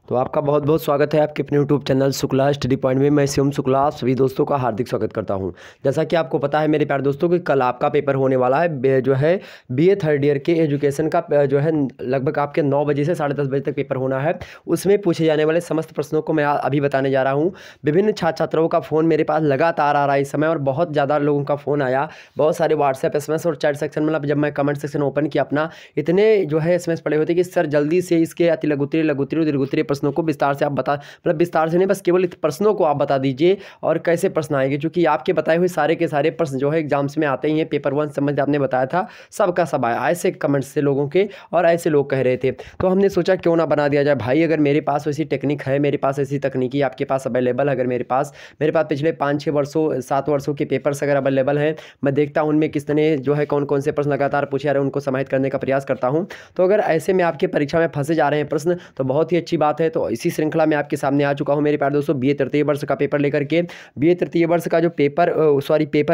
तो आपका बहुत बहुत स्वागत है आपके अपने YouTube channel Shukla study point में। मैं शिवम शुक्ला सभी दोस्तों का हार्दिक स्वागत करता हूं। जैसा कि आपको पता है मेरे प्यारे दोस्तों कि कल आपका पेपर होने वाला है जो है बीए थर्ड ईयर के एजुकेशन का जो है लगभग आपके 9 बजे से 10:30 बजे तक पेपर होना है। उसमें पूछे जाने वाले समस्त प्रश्नों को मैं अभी बताने जा रहा हूँ। विभिन्न छात्र छात्राओं का फ़ोन मेरे पास लगातार आ रहा है इस समय और बहुत ज़्यादा लोगों का फ़ोन आया। बहुत सारे व्हाट्सएप SMS और चैट सेक्शन मतलब जब मैं कमेंट सेक्शन ओपन किया अपना, इतने जो है SMS पड़े होते कि सर जल्दी से इसके अति लघुत्तरीय लघुत्तरीय दीर्घोत्तरीय प्रश्नों को विस्तार से आप बता मतलब विस्तार से नहीं, बस केवल प्रश्नों को आप बता दीजिए और कैसे प्रश्न आएंगे, क्योंकि आपके बताए हुए सारे के सारे प्रश्न जो है एग्जाम्स में आते ही हैं। पेपर 1 समझ आपने बताया था सबका सब आया, ऐसे कमेंट्स से लोगों के और ऐसे लोग कह रहे थे। तो हमने सोचा क्यों ना बना दिया जाए भाई। अगर मेरे पास वैसी टेक्निक है, मेरे पास ऐसी तकनीकी आपके पास अवेलेबल है, अगर मेरे पास पिछले 5-6 वर्षों 7 वर्षों के पेपर्स अगर अवेलेबल हैं, मैं देखता हूँ उनमें किसने जो है कौन कौन से प्रश्न लगातार पूछे आ रहे हैं, उनको समाहित करने का प्रयास करता हूँ। तो अगर ऐसे में आपके परीक्षा में फंसे जा रहे हैं प्रश्न तो बहुत ही अच्छी बात है। तो इसी श्रृंखला में आपके सामने आ चुका हूं मेरे प्यारे दोस्तों बीए तृतीय वर्ष का पेपर लेकर के। बीए तृतीय वर्ष का जो पेपर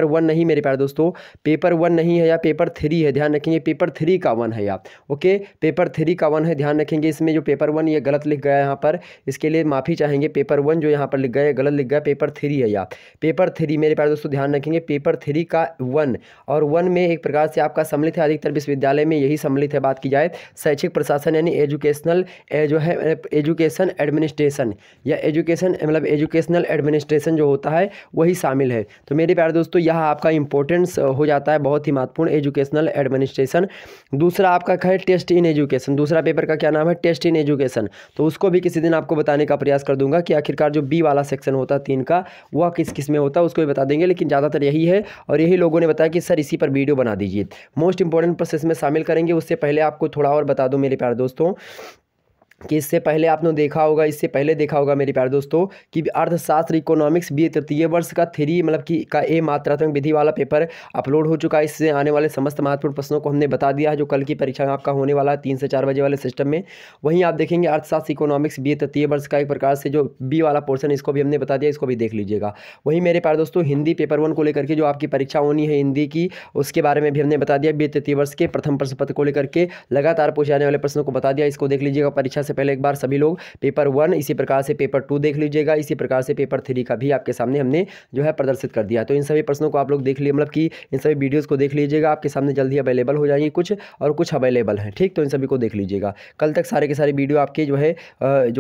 1 नहीं मेरे प्यारे दोस्तों, पेपर 1 नहीं है या पेपर 3 है, ध्यान रखेंगे पेपर 3 का 1 है या ओके, पेपर 3 का 1 है, ध्यान रखेंगे। इसमें जो पेपर 1 ये गलत लिख गया है यहाँ पर, इसके लिए माफ़ी चाहेंगे। पेपर 1 जो यहाँ पर लिख गए गलत लिख गया, पेपर 3 है या पेपर 3 मेरे प्यारे दोस्तों, ध्यान रखेंगे पेपर 3 का 1। और 1 में एक प्रकार से आपका सम्मिलित है, अधिकतर विश्वविद्यालय में यही सम्मिलित है। बात की जाए शैक्षिक प्रशासन यानी एजुकेशनल जो है एजुकेशन एडमिनिस्ट्रेशन या एजुकेशनल एडमिनिस्ट्रेशन जो होता है वही शामिल है। तो मेरे प्यारे दोस्तों यह आपका इंपॉर्टेंस हो जाता है, बहुत ही महत्वपूर्ण, एजुकेशनल एडमिनिस्ट्रेशन। दूसरा आपका है टेस्ट इन एजुकेशन, दूसरा पेपर का क्या नाम है, टेस्ट इन एजुकेशन। तो उसको भी किसी दिन आपको बताने का प्रयास कर दूंगा कि आखिरकार जो बी वाला सेक्शन होता है 3 का वह किस किस में होता है, उसको भी बता देंगे। लेकिन ज़्यादातर यही है और यही लोगों ने बताया कि सर इसी पर वीडियो बना दीजिए, मोस्ट इंपॉर्टेंट प्रोसेस में शामिल करेंगे। उससे पहले आपको थोड़ा और बता दूं मेरे प्यारे दोस्तों कि इससे पहले आपने देखा होगा मेरे प्यारे दोस्तों कि अर्थशास्त्र इकोनॉमिक्स बीए तृतीय वर्ष का 3 मतलब कि का मात्रात्मक विधि वाला पेपर अपलोड हो चुका है। इससे आने वाले समस्त महत्वपूर्ण प्रश्नों को हमने बता दिया है जो कल की परीक्षा में आपका होने वाला है 3 से 4 बजे वाले सिस्टम में। वहीं आप देखेंगे अर्थशास्त्र इकोनॉमिक्स बीए तृतीय वर्ष का एक प्रकार से जो बी वाला पोर्सन, इसको भी हमने बता दिया, इसको भी देख लीजिएगा। वहीं मेरे प्यारे दोस्तों हिंदी पेपर 1 को लेकर के जो आपकी परीक्षा होनी है हिंदी की, उसके बारे में भी हमने बता दिया। बीए तृतीय वर्ष के प्रथम प्रश्न पत्र को लेकर के लगातार पूछे जाने वाले प्रश्नों को बता दिया, इसको देख लीजिएगा परीक्षा से पहले एक बार सभी लोग। पेपर 1 इसी प्रकार से पेपर 2 देख लीजिएगा, इसी प्रकार से पेपर 3 का भी आपके सामने हमने जो है प्रदर्शित कर दिया। तो इन सभी प्रश्नों को आप लोग देख लिए, मतलब कि इन सभी वीडियोस को देख लीजिएगा, आपके सामने जल्दी अवेलेबल हो जाएंगे कुछ और कुछ अवेलेबल हैं, ठीक। तो इन सभी को देख लीजिएगा, कल तक सारे के सारे वीडियो आपके जो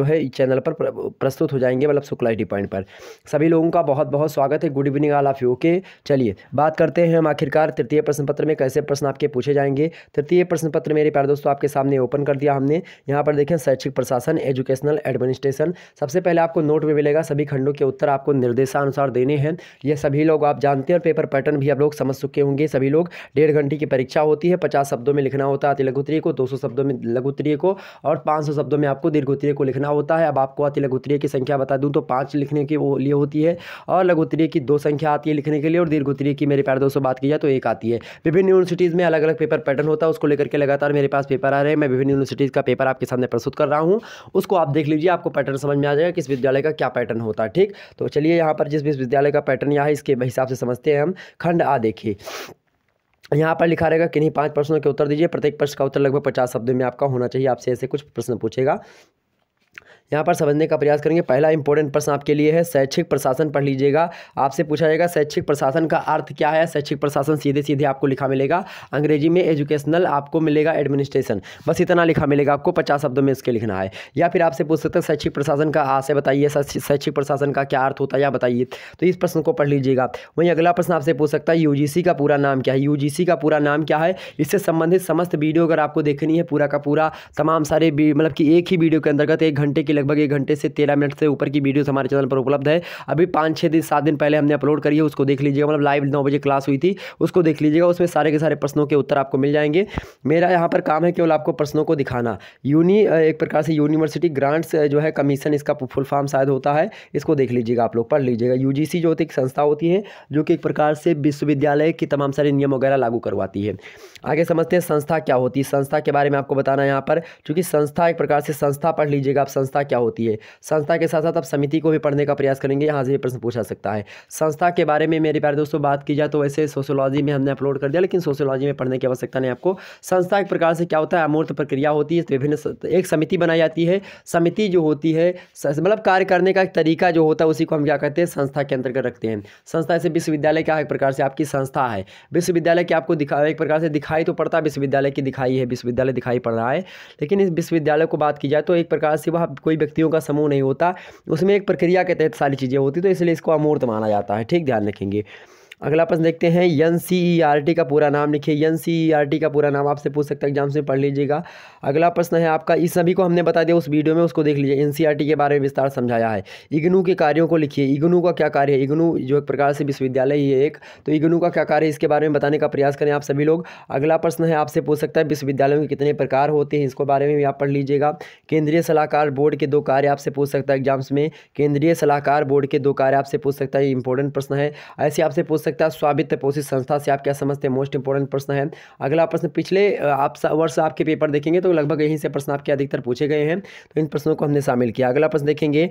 है चैनल पर प्रस्तुत हो जाएंगे, मतलब शुक्ला स्टडी पॉइंट पर। सभी लोगों का बहुत बहुत स्वागत है, good evening all of you. Okay चलिए बात करते हैं हम आखिरकार तृतीय प्रश्न पत्र में कैसे प्रश्न आपके पूछे जाएंगे। तृतीय प्रश्न पत्र मेरे प्यारे दोस्तों आपके सामने ओपन कर दिया हमने। यहाँ पर देखें शैक्षिक प्रशासन एजुकेशनल एडमिनिस्ट्रेशन। सबसे पहले आपको नोट में मिलेगा, सभी खंडों के उत्तर आपको निर्देशानुसार देने हैं। ये सभी लोग आप जानते हैं और पेपर पैटर्न भी आप लोग समझ चुके होंगे। सभी लोग 1.5 घंटे की परीक्षा होती है, 50 शब्दों में लिखना होता है अति लघुत्तरीय को, 200 शब्दों में लघुत्तरीय को और 500 शब्दों में आपको दीर्घोत्तरीय को लिखना होता है। अब आपको अति लघुत्तरीय की संख्या बता दूं तो 5 लिखने के लिए होती है और लघुत्तरीय की 2 संख्या आती है लिखने के लिए और दीर्घोत्तरीय की मेरे प्यारे दोस्तों बात की जाए तो 1 आती है। विभिन्न यूनिवर्सिटीज़ में अलग अलग पेपर पैटर्न होता है, उसको लेकर के लगातार मेरे पास पेपर आ रहे हैं। मैं विभिन्न यूनिवर्सिटीज़ का पेपर आपके सामने प्रस्तुत कर रहा हूँ, उसको आप देख लीजिए, आपको पैटर्न समझ में आ जाएगा किस विद्यालय का क्या पैटर्न होता है, ठीक। तो चलिए यहाँ पर जिस विश्वविद्यालय का पैटर्न यहाँ है इसके हिसाब से समझते हैं हम। खंड आ देखिए, यहाँ पर लिखा रहेगा किन्हीं 5 प्रश्नों के उत्तर दीजिए, प्रत्येक प्रश्न का उत्तर लगभग 50 शब्दों में आपका होना चाहिए। आपसे ऐसे कुछ प्रश्न पूछेगा, यहाँ पर समझने का प्रयास करेंगे। पहला इंपॉर्टेंट प्रश्न आपके लिए है शैक्षिक प्रशासन, पढ़ लीजिएगा। आपसे पूछा जाएगा शैक्षिक प्रशासन का अर्थ क्या है। शैक्षिक प्रशासन सीधे सीधे आपको लिखा मिलेगा, अंग्रेजी में एजुकेशनल आपको मिलेगा एडमिनिस्ट्रेशन, बस इतना लिखा मिलेगा आपको, 50 शब्दों में इसके लिखना है। या फिर आपसे पूछ सकते हैं शैक्षिक प्रशासन का आशय बताइए, शैक्षिक प्रशासन का क्या अर्थ होता है या बताइए, तो इस प्रश्न को पढ़ लीजिएगा। वहीं अगला प्रश्न आपसे पूछ सकता है यूजीसी का पूरा नाम क्या है। यूजीसी का पूरा नाम क्या है, इससे संबंधित समस्त वीडियो अगर आपको देखनी है पूरा का पूरा, तमाम सारे मतलब कि एक ही वीडियो के अंतर्गत 1 घंटे की लगभग 1 घंटे से 13 मिनट से ऊपर की वीडियोस हमारे चैनल पर उपलब्ध है। अभी 5-6 दिन 7 दिन पहले हमने अपलोड करी है, उसको देख लीजिएगा। मतलब लाइव 9 बजे क्लास हुई थी, उसको देख लीजिएगा। उसमें सारे के सारे प्रश्नों के उत्तर आपको मिल जाएंगे। मेरा यहाँ पर काम है केवल आपको प्रश्नों को दिखाना। एक प्रकार से यूनिवर्सिटी ग्रांट्स जो है कमीशन, इसका फुल फॉर्म शायद होता है, इसको देख लीजिएगा, आप लोग पढ़ लीजिएगा। यूजीसी जो होती है एक संस्था होती है जो कि एक प्रकार से विश्वविद्यालय की तमाम सारे नियम वगैरह लागू करवाती है। आगे समझते हैं संस्था क्या होती है। संस्था के बारे में आपको बताना है यहाँ पर, चूंकि संस्था एक प्रकार से संस्था पढ़ लीजिएगा आप, संस्था क्या होती है। संस्था के साथ साथ आप समिति को भी पढ़ने का प्रयास करेंगे, यहाँ से भी प्रश्न पूछा सकता है। संस्था के बारे में मेरे प्यारे दोस्तों बात की जाए तो वैसे सोशियोलॉजी में हमने अपलोड कर दिया, लेकिन सोशियोलॉजी में पढ़ने की आवश्यकता नहीं आपको। संस्था एक प्रकार से क्या होता है, अमूर्त प्रक्रिया होती है, विभिन्न एक समिति बनाई जाती है। समिति जो होती है मतलब कार्य करने का एक तरीका जो होता है उसी को हम क्या कहते हैं, संस्था के अंतर्गत रखते हैं। संस्था ऐसे विश्वविद्यालय क्या एक प्रकार से आपकी संस्था है। विश्वविद्यालय की आपको एक प्रकार से दिखाई तो पड़ता है, विश्वविद्यालय की दिखाई है, विश्वविद्यालय दिखाई पड़ रहा है, लेकिन इस विश्वविद्यालय को बात की जाए तो एक प्रकार से वह कोई व्यक्तियों का समूह नहीं होता, उसमें एक प्रक्रिया के तहत सारी चीज़ें होती, तो इसलिए इसको अमूर्त माना जाता है। ठीक, ध्यान रखेंगे। अगला प्रश्न देखते हैं, NCERT का पूरा नाम लिखिए। NCERT का पूरा नाम आपसे पूछ सकता है, एग्जाम से पढ़ लीजिएगा। अगला प्रश्न है आपका, इस सभी को हमने बता दिया उस वीडियो में, उसको देख लीजिए। NCERT के बारे में विस्तार समझाया है। इग्नू के कार्यों को लिखिए। इग्नू का क्या कार्य है, इग्नू जो एक प्रकार से विश्वविद्यालय ही है एक, तो इग्नू का क्या कार्य है इसके बारे में बताने का प्रयास करें आप सभी लोग। अगला प्रश्न है आपसे पूछ सकता है, विश्वविद्यालयों के कितने प्रकार होते हैं, इसको बारे में भी आप पढ़ लीजिएगा। केंद्रीय सलाहकार बोर्ड के 2 कार्य आपसे पूछ सकता है एग्जाम्स में। केंद्रीय सलाहकार बोर्ड के 2 कार्य आपसे पूछ सकता है, इंपॉर्टेंट प्रश्न है। ऐसे आपसे पूछ सकता है, स्वामित्व पोषित संस्था से आप क्या समझते हैं, मोस्ट इंपोर्टेंट प्रश्न है। अगला प्रश्न, पिछले आप वर्ष आपके पेपर देखेंगे तो लगभग यहीं से प्रश्न आपके अधिकतर पूछे गए हैं, तो इन प्रश्नों को हमने शामिल किया। अगला प्रश्न देखेंगे,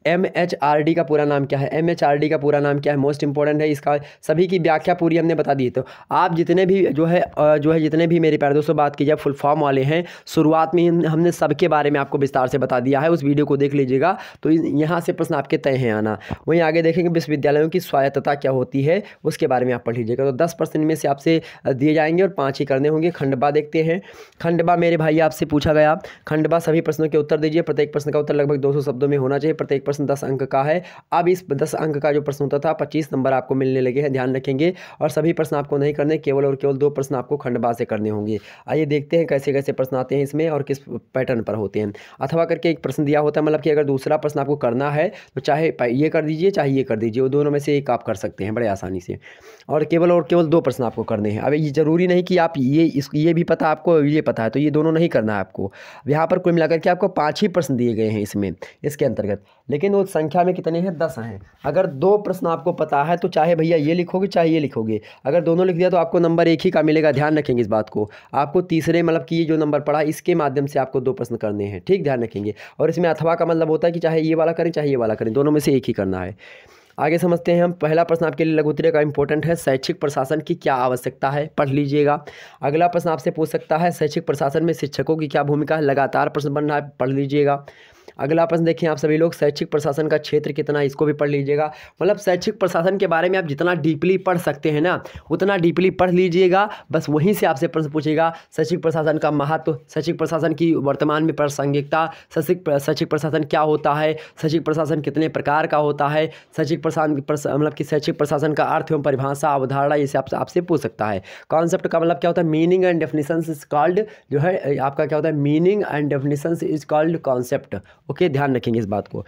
MHRD का पूरा नाम क्या है। MHRD का पूरा नाम क्या है, मोस्ट इंपोर्टेंट है, इसका सभी की व्याख्या पूरी हमने बता दी है। तो आप जितने भी जो है जितने भी मेरे प्यारे दोस्तों बात की जाए फुल फॉर्म वाले हैं, शुरुआत में हमने सबके बारे में आपको विस्तार से बता दिया है, उस वीडियो को देख लीजिएगा, तो यहाँ से प्रश्न आपके तय हैं आना। वहीं आगे देखेंगे, विश्वविद्यालयों की स्वायत्तता क्या होती है, उसके बारे में आप पढ़ लीजिएगा। तो 10% में से आपसे दिए जाएंगे और 5 ही करने होंगे। खंडवा देखते हैं। खंडवा मेरे भाई आपसे पूछा गया, खंडवा सभी प्रश्नों के उत्तर दीजिए। प्रत्येक प्रश्न का उत्तर लगभग 200 शब्दों में होना चाहिए। प्रत्येक प्रश्न 10 अंक का है। अब इस 10 अंक का जो प्रश्न होता था 25 नंबर आपको मिलने लगे हैं, ध्यान रखेंगे। और सभी प्रश्न आपको नहीं करने, केवल और केवल 2 प्रश्न आपको खंडवा से करने होंगे। आइए देखते हैं कैसे कैसे प्रश्न आते हैं इसमें और किस पैटर्न पर होते हैं। अथवा करके एक प्रश्न दिया होता है, मतलब कि अगर दूसरा प्रश्न आपको करना है तो चाहे ये कर दीजिए चाहे ये कर दीजिए, वो दोनों में से एक आप कर सकते हैं बड़े आसानी से। और केवल 2 प्रश्न आपको करने हैं। अब ये ज़रूरी नहीं कि आप ये भी पता आपको ये पता है तो ये दोनों नहीं करना है आपको। यहाँ पर कुल मिलाकर के आपको 5 ही प्रश्न दिए गए हैं इसमें, इसके अंतर्गत, लेकिन वो संख्या में कितने हैं, 10 हैं। अगर 2 प्रश्न आपको पता है तो चाहे भैया ये लिखोगे चाहे ये लिखोगे, अगर दोनों लिख दिया तो आपको नंबर 1 ही का मिलेगा। ध्यान रखेंगे इस बात को। आपको तीसरे मतलब कि ये जो नंबर पड़ा इसके माध्यम से आपको 2 प्रश्न करने हैं, ठीक, ध्यान रखेंगे। और इसमें अथवा का मतलब होता है कि चाहे ये वाला करें चाहे ये वाला करें, दोनों में से एक ही करना है। आगे समझते हैं हम। पहला प्रश्न आपके लिए लघु उत्तरीय का इंपॉर्टेंट है, शैक्षिक प्रशासन की क्या आवश्यकता है, पढ़ लीजिएगा। अगला प्रश्न आपसे पूछ सकता है, शैक्षिक प्रशासन में शिक्षकों की क्या भूमिका है, लगातार प्रश्न बन रहा है, पढ़ लीजिएगा। अगला प्रश्न देखिए आप सभी लोग, शैक्षिक प्रशासन का क्षेत्र कितना है, इसको भी पढ़ लीजिएगा। मतलब शैक्षिक प्रशासन के बारे में आप जितना डीपली पढ़ सकते हैं ना उतना डीपली पढ़ लीजिएगा, बस वहीं से आपसे प्रश्न पूछेगा। शैक्षिक प्रशासन का महत्व, शैक्षिक प्रशासन की वर्तमान में प्रासंगिकता, शैक्षिक प्रशासन क्या होता है, शैक्षिक प्रशासन कितने प्रकार का होता है, शैक्षिक प्रशासन मतलब कि शैक्षिक प्रशासन का अर्थ एवं परिभाषा अवधारणा, ये आपसे पूछ सकता है। कॉन्सेप्ट का मतलब क्या होता है, meaning and definitions is called, जो है आपका क्या होता है, meaning and definitions is called concept. Okay, ध्यान रखेंगे इस बात को।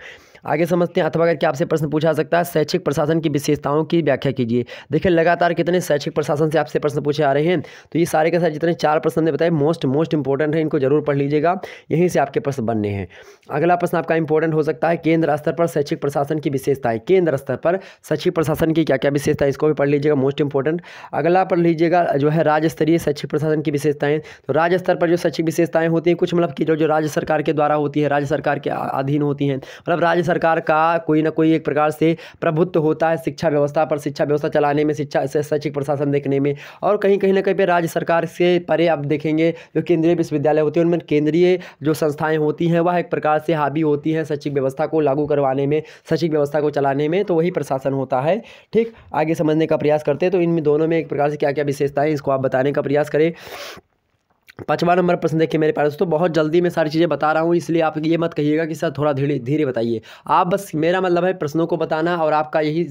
आगे समझते हैं। अथवा करके आपसे प्रश्न पूछा सकता है, शैक्षिक प्रशासन की विशेषताओं की व्याख्या कीजिए। देखिए लगातार कितने शैक्षिक प्रशासन से आपसे प्रश्न पूछे आ रहे हैं, तो ये सारे के सारे जितने 4 प्रश्न ने बताए मोस्ट इंपॉर्टेंट है, इनको जरूर पढ़ लीजिएगा, यहीं से आपके प्रश्न बनने हैं। अगला प्रश्न आपका इंपॉर्टेंट हो सकता है, केंद्र स्तर पर शैक्षिक प्रशासन की विशेषताएं। केंद्र स्तर पर शैक्षिक प्रशासन की क्या क्या विशेषताएं, इसको भी पढ़ लीजिएगा, मोस्ट इंपॉर्टेंट। अगला पढ़ लीजिएगा जो है राज्य स्तरीय शैक्षिक प्रशासन की विशेषताएं। तो राज्य स्तर पर जो शैक्षिक विशेषताएं होती हैं कुछ मतलब कि जो राज्य सरकार के द्वारा होती है, राज्य सरकार के अधीन होती हैं, मतलब राज्य सरकार का कोई ना कोई एक प्रकार से प्रभुत्व होता है शिक्षा व्यवस्था पर, शिक्षा व्यवस्था चलाने में, शिक्षा शैक्षिक प्रशासन देखने में। और कहीं ना कहीं पे राज्य सरकार से परे आप देखेंगे जो केंद्रीय विश्वविद्यालय होते हैं उनमें केंद्रीय जो संस्थाएं होती हैं वह एक प्रकार से हावी होती हैं शैक्षिक व्यवस्था को लागू करवाने में, शैक्षिक व्यवस्था को चलाने में, तो वही प्रशासन होता है। ठीक, आगे समझने का प्रयास करते हैं। तो इनमें दोनों में एक प्रकार से क्या क्या विशेषताएं, इसको आप बताने का प्रयास करें। 5वां नंबर प्रश्न देखिए मेरे पास, तो बहुत जल्दी मैं सारी चीज़ें बता रहा हूँ, इसलिए आप ये मत कहिएगा कि सर थोड़ा धीरे धीरे बताइए। आप बस, मेरा मतलब है प्रश्नों को बताना, और आपका यही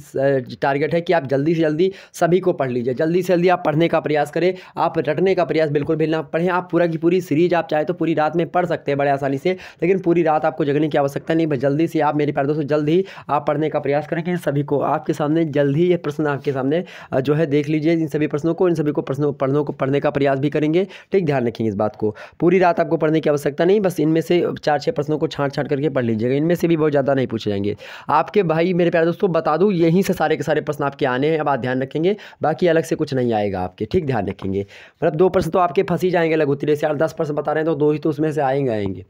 टारगेट है कि आप जल्दी से जल्दी सभी को पढ़ लीजिए, जल्दी से जल्दी आप पढ़ने का प्रयास करें, आप रटने का प्रयास बिल्कुल भी ना पढ़ें। आप पूरा की पूरी सीरीज आप चाहे तो पूरी रात में पढ़ सकते हैं बड़े आसानी से, लेकिन पूरी रात आपको जगने की आवश्यकता नहीं, बस जल्दी से आप मेरे प्यारे दोस्तों जल्द ही आप पढ़ने का प्रयास करेंगे। सभी को आपके सामने जल्द ही ये प्रश्न आपके सामने जो है देख लीजिए, इन सभी प्रश्नों को, इन सभी को प्रश्नों पढ़ने का प्रयास भी करेंगे। ठीक, ध्यान रखिए। रखेंगे इस बात को। पूरी रात आपको पढ़ने की आवश्यकता नहीं, बस इनमें से 4-6 प्रश्नों को छाँट करके पढ़ लीजिएगा। इनमें से भी बहुत ज़्यादा नहीं पूछे जाएंगे आपके। भाई मेरे प्यारे दोस्तों बता दूँ, यहीं से सारे के सारे प्रश्न आपके आने हैं, अब आप ध्यान रखेंगे, बाकी अलग से कुछ नहीं आएगा आपके, ठीक, ध्यान रखेंगे। मतलब 2 प्रश्न तो आपके फंस ही जाएंगे लघु उत्तरीय से, 10 प्रश्न बता रहे हैं तो 2 ही तो उसमें से आएंगे।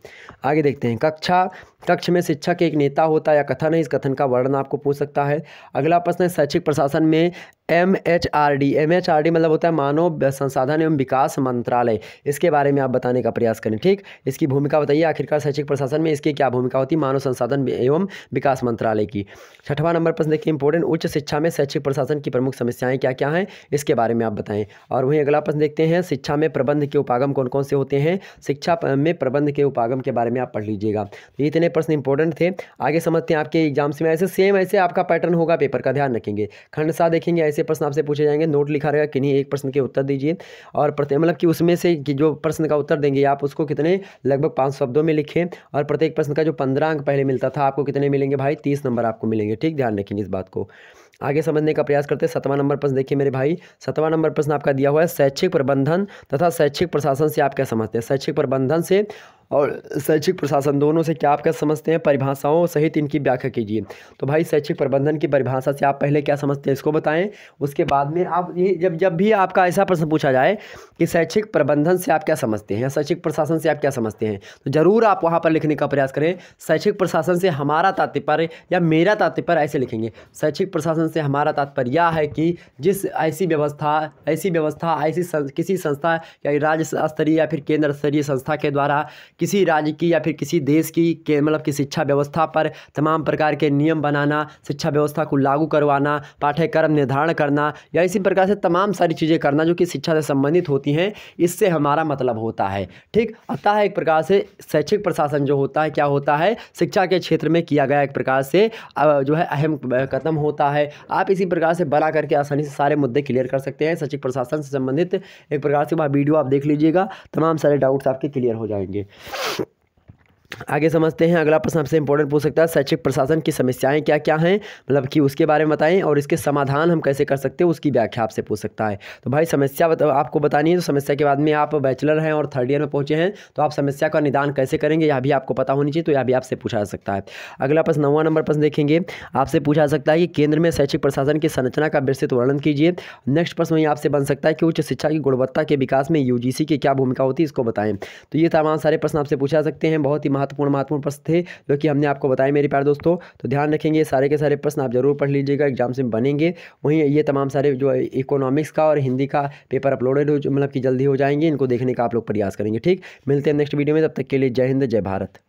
आगे देखते हैं, कक्ष में शिक्षक एक नेता होता है या कथन है, इस कथन का वर्णन आपको पूछ सकता है। अगला प्रश्न है, शैक्षिक प्रशासन में MHRD मतलब होता है मानव संसाधन एवं विकास मंत्रालय, इसके बारे में आप बताने का प्रयास करें, ठीक। इसकी भूमिका बताइए, आखिरकार शैक्षिक प्रशासन में इसकी क्या भूमिका होती है, मानव संसाधन एवं विकास मंत्रालय की। 6वां नंबर प्रश्न देखिए इंपॉर्टेंट, उच्च शिक्षा में शैक्षिक प्रशासन की प्रमुख समस्याएं क्या क्या हैं, इसके बारे में आप बताएं। और वहीं अगला प्रश्न देखते हैं, शिक्षा में प्रबंध के उपागम कौन कौन से होते हैं, शिक्षा में प्रबंध के उपागम के बारे में आप पढ़ लीजिएगा। तो इतने प्रश्न इंपॉर्टेंट थे। आगे समझते हैं आपके एग्जाम्स में ऐसे आपका पैटर्न होगा पेपर का, ध्यान रखेंगे। खंड 7 देखेंगे, ऐसे प्रश्न आपसे पूछे जाएंगे, नोट लिखा रहेगा, किन्हीं एक प्रश्न के उत्तर दीजिए और मतलब कि उसमें से कि जो प्रश्न का उत्तर देंगे आप उसको कितने लगभग 5 शब्दों में लिखें, और प्रत्येक प्रश्न का जो 15 अंक पहले मिलता था आपको कितने मिलेंगे भाई, 30 नंबर आपको मिलेंगे, ठीक, ध्यान रखेंगे इस बात को। आगे समझने का प्रयास करते हैं। 7वां नंबर प्रश्न देखिए मेरे भाई, 7वां नंबर प्रश्न आपका दिया हुआ है, शैक्षिक प्रबंधन तथा शैक्षिक प्रशासन से आप क्या समझते हैं। शैक्षिक प्रबंधन से और शैक्षिक प्रशासन दोनों से क्या आप क्या समझते हैं, परिभाषाओं सहित इनकी व्याख्या कीजिए। तो भाई शैक्षिक प्रबंधन की परिभाषा से आप पहले क्या समझते हैं इसको बताएं, उसके बाद में आप ये जब भी आपका ऐसा प्रश्न पूछा जाए कि शैक्षिक प्रबंधन से आप क्या समझते हैं या शैक्षिक प्रशासन से आप क्या समझते हैं, तो ज़रूर आप वहाँ पर लिखने का प्रयास करें, शैक्षिक प्रशासन से हमारा तात्पर्य या मेरा तात्पर्य, ऐसे लिखेंगे। शैक्षिक प्रशासन से हमारा तात्पर्य यह है कि जिस ऐसी व्यवस्था किसी संस्था या राज्य स्तरीय या फिर केंद्र स्तरीय संस्था के द्वारा किसी राज्य की या फिर किसी देश की मतलब कि शिक्षा व्यवस्था पर तमाम प्रकार के नियम बनाना, शिक्षा व्यवस्था को लागू करवाना, पाठ्यक्रम निर्धारण करना या इसी प्रकार से तमाम सारी चीज़ें करना जो कि शिक्षा से संबंधित होती हैं, इससे हमारा मतलब होता है, ठीक। अतः एक प्रकार से शैक्षिक प्रशासन जो होता है क्या होता है, शिक्षा के क्षेत्र में किया गया एक प्रकार से जो है अहम कदम होता है। आप इसी प्रकार से बना करके आसानी से सारे मुद्दे क्लियर कर सकते हैं। शैक्षिक प्रशासन से संबंधित एक प्रकार से वह वीडियो आप देख लीजिएगा, तमाम सारे डाउट्स आपके क्लियर हो जाएंगे। आगे समझते हैं, अगला प्रश्न आपसे इंपॉर्टेंट पूछ सकता है, शैक्षिक प्रशासन की समस्याएं क्या क्या हैं, मतलब कि उसके बारे में बताएं और इसके समाधान हम कैसे कर सकते हैं उसकी व्याख्या आपसे पूछ सकता है। तो भाई समस्या आपको बतानी है, तो समस्या के बाद में आप बैचलर हैं और 3rd ईयर में पहुंचे हैं तो आप समस्या का निदान कैसे करेंगे यह भी आपको पता होनी चाहिए, तो यह भी आपसे पूछा जा सकता है। अगला प्रश्न 9वां नंबर प्रश्न देखेंगे, आपसे पूछा जा सकता है कि केंद्र में शैक्षिक प्रशासन की संरचना का विस्तृत वर्णन कीजिए। नेक्स्ट प्रश्न वही आपसे बन सकता है कि उच्च शिक्षा की गुणवत्ता के विकास में UGC की क्या भूमिका होती है, इसको बताएं। तो ये तमाम सारे प्रश्न आपसे पूछा जा सकते हैं, बहुत ही महत्वपूर्ण प्रश्न थे जो कि हमने आपको बताया मेरे प्यारे दोस्तों। तो ध्यान रखेंगे, सारे के सारे प्रश्न आप जरूर पढ़ लीजिएगा, एग्जाम से बनेंगे। वहीं ये तमाम सारे जो इकोनॉमिक्स का और हिंदी का पेपर अपलोडेड मतलब कि जल्दी हो जाएंगे, इनको देखने का आप लोग प्रयास करेंगे, ठीक। मिलते हैं नेक्स्ट वीडियो में, तब तक के लिए जय हिंद जय भारत।